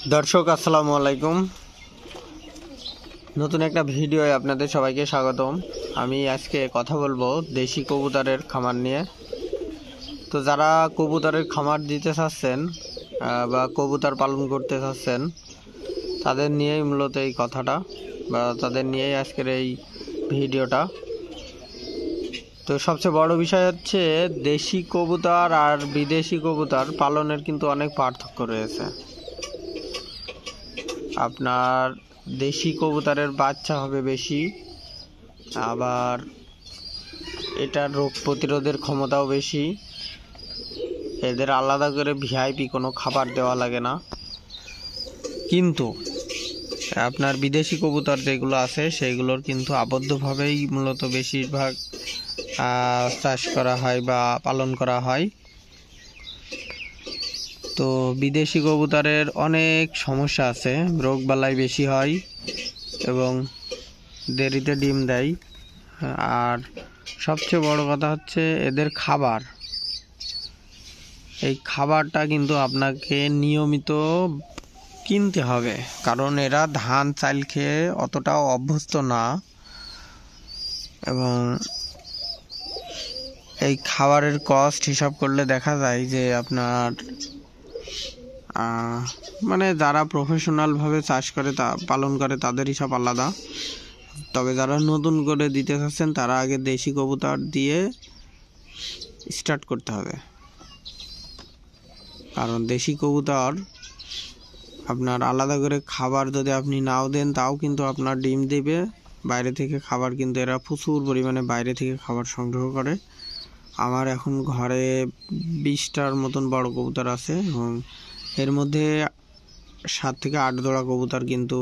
দর্শক আসসালামু আলাইকুম। নতুন একটা ভিডিওয়ে আপনাদের সবাইকে স্বাগতম। আমি আজকে কথা বলবো দেশি কবুতরের খামার নিয়ে। তো যারা কবুতরের খামার দিতে চাচ্ছেন বা কবুতর পালন করতে চাচ্ছেন তাদের নিয়েই মূলত এই কথাটা, বা তাদের নিয়েই আজকের এই ভিডিওটা। তো সবচেয়ে বড় বিষয় হচ্ছে দেশি কবুতর আর বিদেশি কবুতর পালনের কিন্তু অনেক পার্থক্য রয়েছে। আপনার দেশি কবুতরের বাচ্চা হবে বেশি, আবার এটার রোগ প্রতিরোধের ক্ষমতাও বেশি। এদের আলাদা করে ভিআইপি কোনো খাবার দেওয়া লাগে না। কিন্তু আপনার বিদেশি কবুতর যেগুলো আছে সেগুলোর কিন্তু আবদ্ধভাবেই মূলত বেশিরভাগ চাষ করা হয় বা পালন করা হয়। তো বিদেশি কবুতরের অনেক সমস্যা আছে, রোগবালাই বেশি হয় এবং দেরিতে ডিম দেয়। আর সবচেয়ে বড় কথা হচ্ছে এদের খাবার, এই খাবারটা কিন্তু আপনাকে নিয়মিত কিনতে হবে, কারণ এরা ধান চাল খেয়ে অতটাও অভ্যস্ত না। এবং এই খাবারের কস্ট হিসাব করলে দেখা যায় যে আপনার মানে যারা প্রফেশনালভাবে চাষ করে পালন করে তাদের হিসাব আলাদা। তবে যারা নতুন করে দিতে চাচ্ছেন তারা আগে দেশি কবুতর দিয়ে স্টার্ট করতে হবে, কারণ দেশি কবুতর আপনার আলাদা করে খাবার যদি আপনি নাও দেন তাও কিন্তু আপনার ডিম দেবে। বাইরে থেকে খাবার কিন্তু এরা প্রচুর পরিমাণে বাইরে থেকে খাবার সংগ্রহ করে। আমার এখন ঘরে 20টার মতন বড় কবুতর আছে এবং এর মধ্যে 7 থেকে 8 জোড়া কবুতর কিন্তু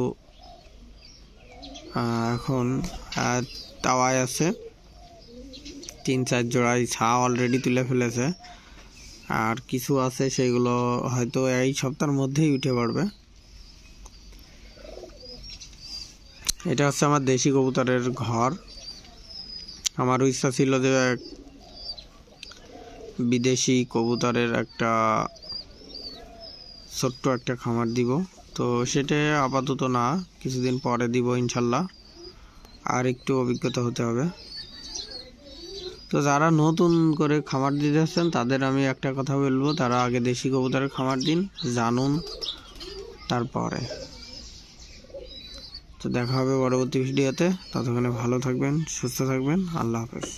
এখন তাওয়ায় আছে। 3-4 জোড়াই ছা অলরেডি তুলে ফেলেছে, আর কিছু আছে সেগুলো হয়তো এই সপ্তাহের মধ্যেই উঠে পড়বে। এটা হচ্ছে আমার দেশি কবুতরের ঘর। আমারও ইচ্ছা ছিল যে বিদেশি কবুতরের একটা ছোট্ট একটা খামার দিব, তো সেটা আপাতত না, কিছুদিন পরে দিব ইনশাল্লাহ। আর একটু অভিজ্ঞতা হতে হবে। তো যারা নতুন করে খামার দিতে যাচ্ছেন তাদের আমি একটা কথা বলবো, তারা আগে দেশি কবুতরের খামার দিন, জানুন, তারপরে। তো দেখা হবে পরবর্তী ভিডিওতে। ততক্ষণে ভালো থাকবেন, সুস্থ থাকবেন। আল্লাহ হাফেজ।